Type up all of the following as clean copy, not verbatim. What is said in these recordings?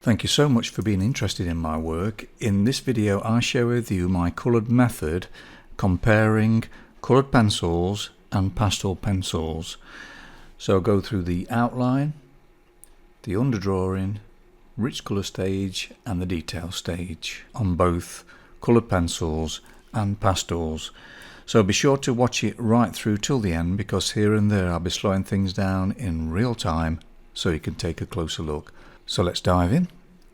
Thank you so much for being interested in my work. In this video I share with you my coloured method comparing coloured pencils and pastel pencils. So I'll go through the outline, the underdrawing, rich colour stage and the detail stage on both coloured pencils and pastels. So be sure to watch it right through till the end, because here and there I'll be slowing things down in real time so you can take a closer look. So let's dive in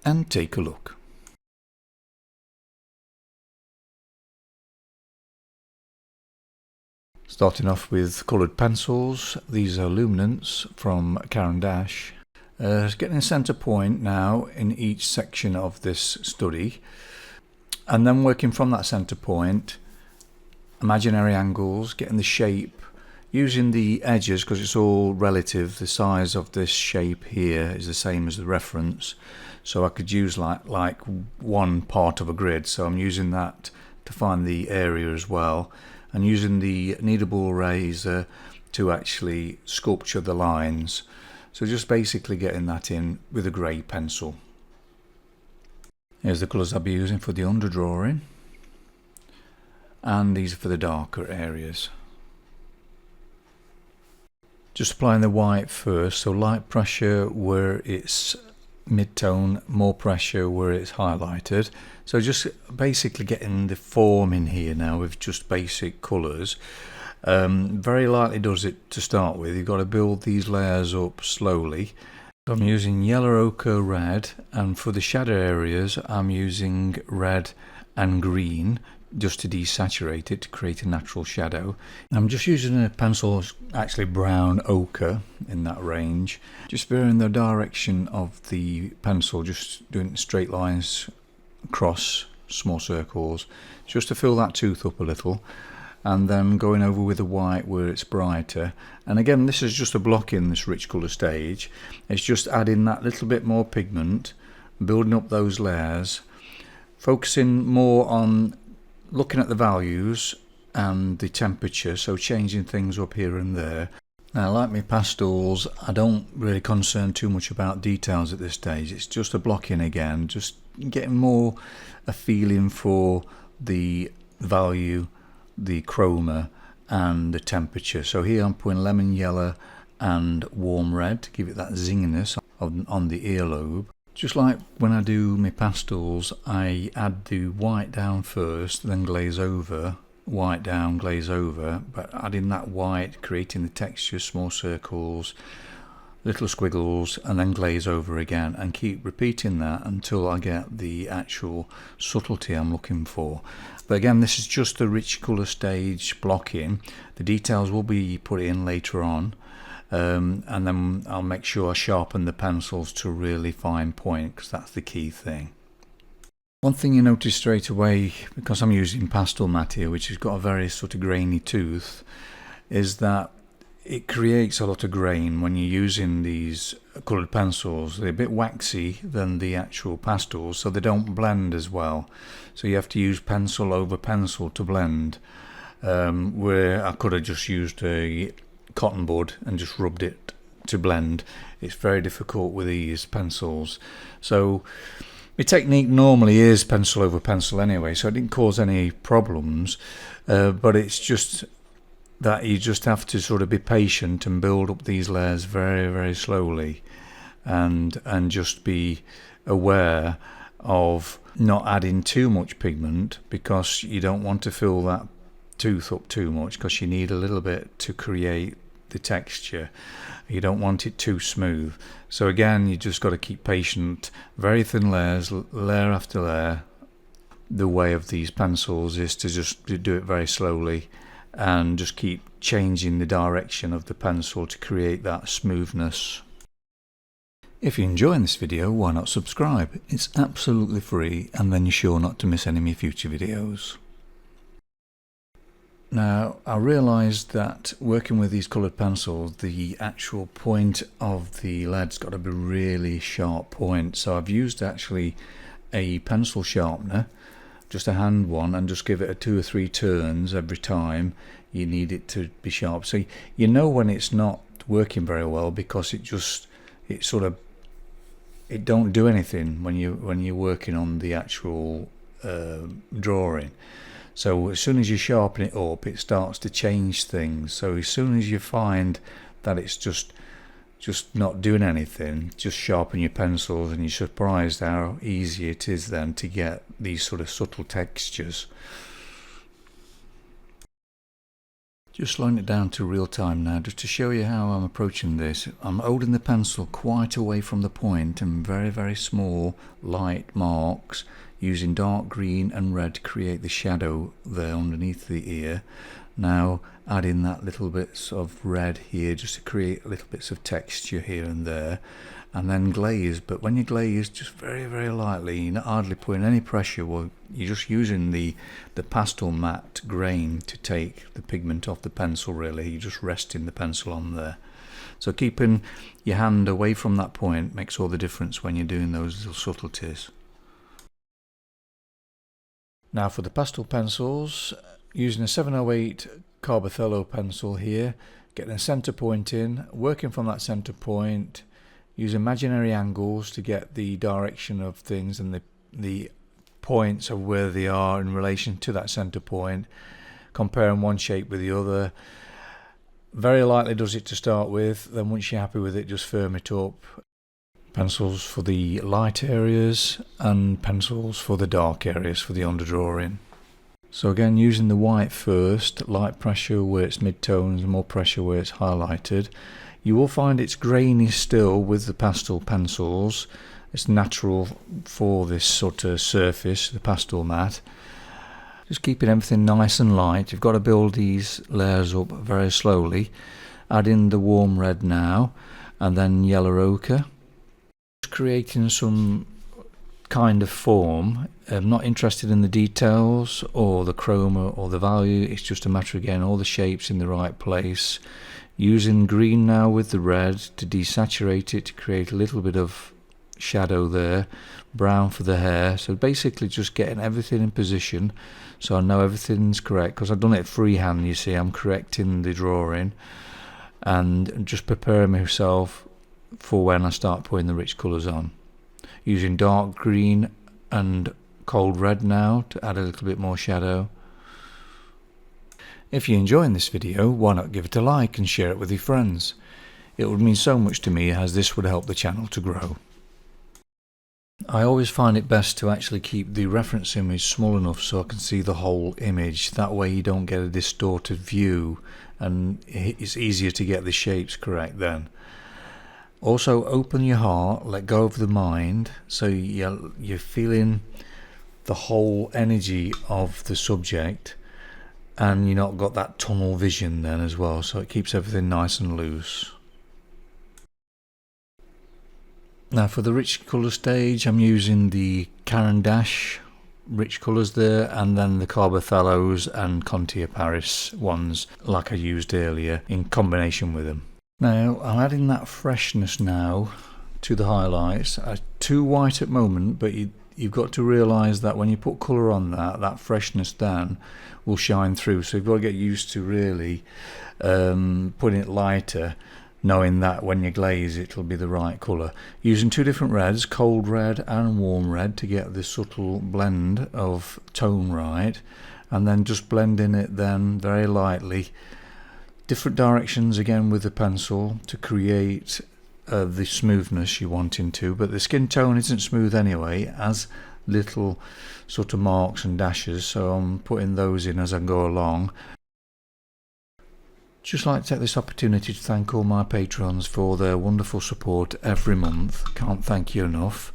and take a look. Starting off with coloured pencils, these are luminance from Caran. Getting a centre point now in each section of this study, and then working from that centre point, imaginary angles, getting the shape, using the edges because it's all relative. The size of this shape here is the same as the reference, so I could use like one part of a grid, so I'm using that to find the area as well, and using the kneadable razor to actually sculpture the lines. So just basically getting that in with a grey pencil. Here's the colours I'll be using for the underdrawing, and these are for the darker areas. Just applying the white first, so light pressure where it's mid-tone, more pressure where it's highlighted. So just basically getting the form in here now with just basic colours. Very lightly does it to start with. You've got to build these layers up slowly. So I'm using yellow ochre red, and for the shadow areas I'm using red and green just to desaturate it to create a natural shadow. I'm just using a pencil, actually brown ochre in that range, just varying the direction of the pencil, just doing straight lines across small circles just to fill that tooth up a little, and then going over with the white where it's brighter. And again, this is just a block in this rich colour stage. It's just adding that little bit more pigment, building up those layers, focusing more on looking at the values and the temperature, so changing things up here and there. Now, like my pastels, I don't really concern too much about details at this stage. It's just a block in again, just getting more a feeling for the value, the chroma and the temperature. So here I'm putting lemon yellow and warm red to give it that zinginess on the earlobe. Just like when I do my pastels, I add the white down first, then glaze over, white down, glaze over, but adding that white, creating the texture, small circles, little squiggles, and then glaze over again, and keep repeating that until I get the actual subtlety I'm looking for. But again, this is just the rich colour stage blocking. The details will be put in later on. And then I'll make sure I sharpen the pencils to a really fine point, because that's the key thing. One thing you notice straight away, because I'm using pastel matte here, which has got a very sort of grainy tooth, is that it creates a lot of grain when you're using these coloured pencils. They're a bit waxy than the actual pastels, so they don't blend as well. So you have to use pencil over pencil to blend, where I could have just used a cotton bud and just rubbed it to blend. It's very difficult with these pencils. So my technique normally is pencil over pencil anyway, so it didn't cause any problems, but it's just that you just have to sort of be patient and build up these layers very, very slowly, and just be aware of not adding too much pigment, because you don't want to fill that tooth up too much, because you need a little bit to create the texture. You don't want it too smooth. So again, you just got to keep patient, very thin layers, layer after layer. The way of these pencils is to just do it very slowly and just keep changing the direction of the pencil to create that smoothness. If you're enjoying this video, why not subscribe? It's absolutely free, and then you're sure not to miss any of my future videos. Now, I realised that working with these coloured pencils, the actual point of the lead's got to be really sharp point. So I've used actually a pencil sharpener, just a hand one, and just give it a 2 or 3 turns every time you need it to be sharp. So you know when it's not working very well, because it sort of it don't do anything when you're working on the actual drawing. So as soon as you sharpen it up, it starts to change things. So as soon as you find that it's just not doing anything, just sharpen your pencils, and you're surprised how easy it is then to get these sort of subtle textures. Just slowing it down to real time now, just to show you how I'm approaching this. I'm holding the pencil quite away from the point and very, very small light marks, using dark green and red to create the shadow there underneath the ear. Now adding that little bits of red here just to create little bits of texture here and there, and then glaze. But when you glaze, just very, very lightly, you're not hardly putting any pressure. Well, you're just using the pastel matte grain to take the pigment off the pencil. Really, you're just resting the pencil on there. So keeping your hand away from that point makes all the difference when you're doing those little subtleties. Now for the pastel pencils, using a 708 Carbothello pencil here, getting a centre point in, working from that centre point, use imaginary angles to get the direction of things and the points of where they are in relation to that centre point, comparing one shape with the other. Very lightly does it to start with, then once you're happy with it, just firm it up. Pencils for the light areas and pencils for the dark areas for the underdrawing. So again, using the white first, light pressure where it's mid-tones, more pressure where it's highlighted. You will find it's grainy still with the pastel pencils. It's natural for this sort of surface, the pastel matte. Just keeping everything nice and light. You've got to build these layers up very slowly. Add in the warm red now, and then yellow ochre. Creating some kind of form. I'm not interested in the details or the chroma or the value. It's just a matter, again, all the shapes in the right place. Using green now with the red to desaturate it to create a little bit of shadow there. Brown for the hair. So basically just getting everything in position so I know everything's correct, because I've done it freehand, you see. I'm correcting the drawing and just preparing myself for when I start putting the rich colours on. Using dark green and cold red now to add a little bit more shadow. If you're enjoying this video, why not give it a like and share it with your friends? It would mean so much to me, as this would help the channel to grow. I always find it best to actually keep the reference image small enough so I can see the whole image. That way you don't get a distorted view and it's easier to get the shapes correct then. Also, open your heart, let go of the mind, so you're feeling the whole energy of the subject, and you've not got that tunnel vision then as well, so it keeps everything nice and loose. Now for the rich colour stage, I'm using the Caran dash rich colours there, and then the Carbothellos and Contia Paris ones like I used earlier in combination with them. Now I'm adding that freshness now to the highlights. Too white at the moment, but you've got to realise that when you put colour on that freshness then will shine through. So you've got to get used to really putting it lighter, knowing that when you glaze it'll be the right colour. Using two different reds, cold red and warm red, to get this subtle blend of tone right, and then just blending it then very lightly. Different directions again with the pencil to create the smoothness you want into, but the skin tone isn't smooth anyway, as little sort of marks and dashes, so I'm putting those in as I go along. Just like to take this opportunity to thank all my patrons for their wonderful support every month. Can't thank you enough.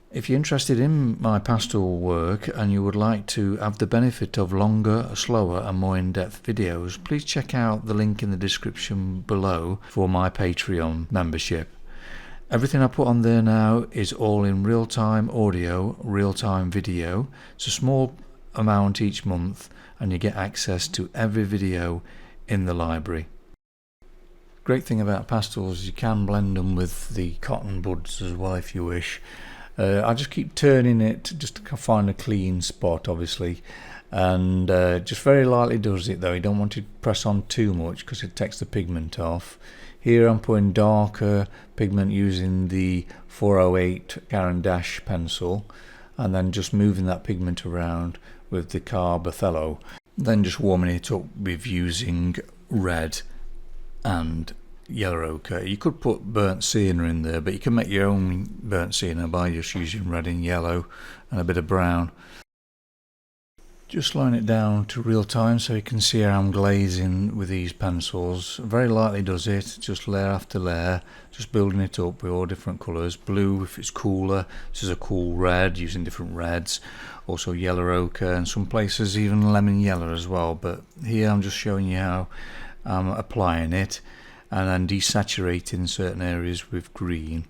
If you're interested in my pastel work and you would like to have the benefit of longer, slower and more in-depth videos, please check out the link in the description below for my Patreon membership. Everything I put on there now is all in real-time audio, real-time video. It's a small amount each month and you get access to every video in the library. Great thing about pastels, you can blend them with the cotton buds as well if you wish. I just keep turning it just to find a clean spot, obviously, and just very lightly does it though. You don't want to press on too much because it takes the pigment off. Here I'm putting darker pigment using the 408 Caran pencil, and then just moving that pigment around with the Pastel, then just warming it up with using red and yellow ochre. You could put burnt sienna in there, but you can make your own burnt sienna by just using red and yellow and a bit of brown. Just line it down to real time so you can see how I'm glazing with these pencils. Very lightly does it, just layer after layer, just building it up with all different colours. Blue if it's cooler, this is a cool red, using different reds. Also yellow ochre, and some places even lemon yellow as well, but here I'm just showing you how I'm applying it and then desaturating certain areas with green.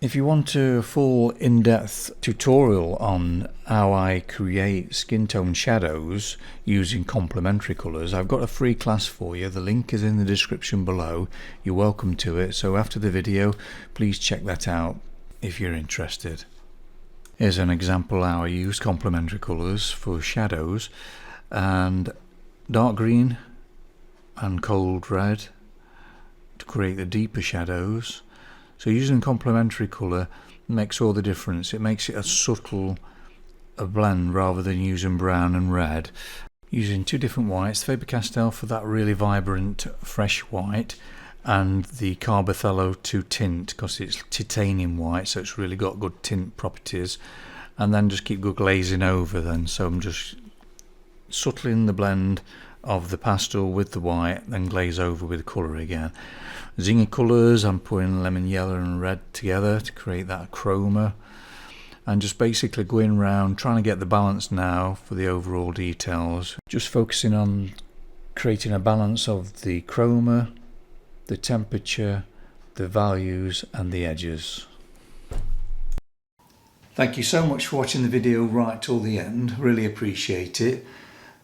If you want a full in-depth tutorial on how I create skin tone shadows using complementary colours, I've got a free class for you. The link is in the description below. You're welcome to it. So after the video, please check that out if you're interested. Here's an example how I use complementary colours for shadows, and dark green and cold red to create the deeper shadows. So using complementary colour makes all the difference. It makes it a subtle blend rather than using brown and red. Using two different whites, Faber-Castell for that really vibrant fresh white, and the Pastel to tint because it's titanium white, so it's really got good tint properties. And then just keep good glazing over then. So I'm just subtling the blend of the pastel with the white, then glaze over with the colour again. Zingy colours, I'm putting lemon yellow and red together to create that chroma, and just basically going around trying to get the balance now for the overall details, just focusing on creating a balance of the chroma, the temperature, the values and the edges. Thank you so much for watching the video right till the end, really appreciate it.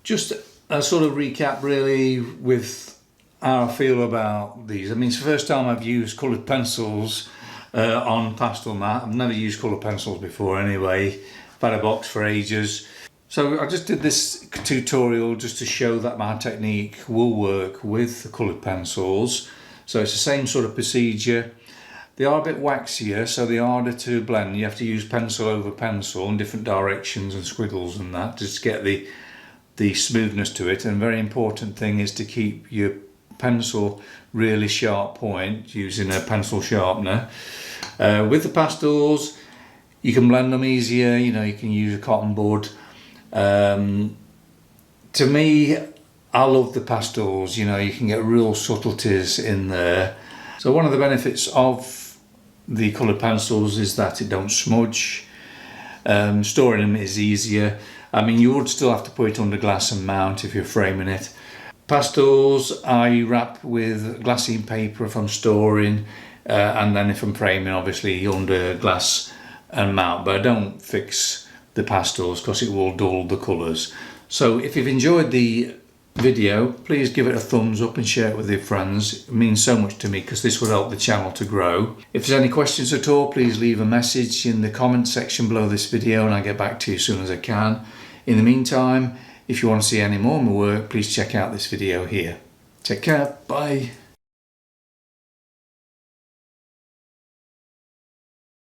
Just a sort of recap really with how I feel about these. I mean, it's the first time I've used coloured pencils on pastel mat. I've never used coloured pencils before anyway. I've had a box for ages. So I just did this tutorial just to show that my technique will work with the coloured pencils. So it's the same sort of procedure. They are a bit waxier, so they're harder to blend. You have to use pencil over pencil in different directions and squiggles and that, just to get the smoothness to it. And a very important thing is to keep your pencil really sharp point using a pencil sharpener. With the pastels, you can blend them easier, you know, you can use a cotton bud. To me, I love the pastels, you know, you can get real subtleties in there. So one of the benefits of the coloured pencils is that it don't smudge. Storing them is easier. I mean, you would still have to put it under glass and mount if you're framing it. Pastels I wrap with glassine paper if I'm storing, and then if I'm framing, obviously under glass and mount, but I don't fix the pastels because it will dull the colours. So if you've enjoyed the video, please give it a thumbs up and share it with your friends. It means so much to me because this will help the channel to grow. If there's any questions at all, please leave a message in the comment section below this video and I'll get back to you as soon as I can. In the meantime, if you want to see any more of my work, please check out this video here. Take care, bye.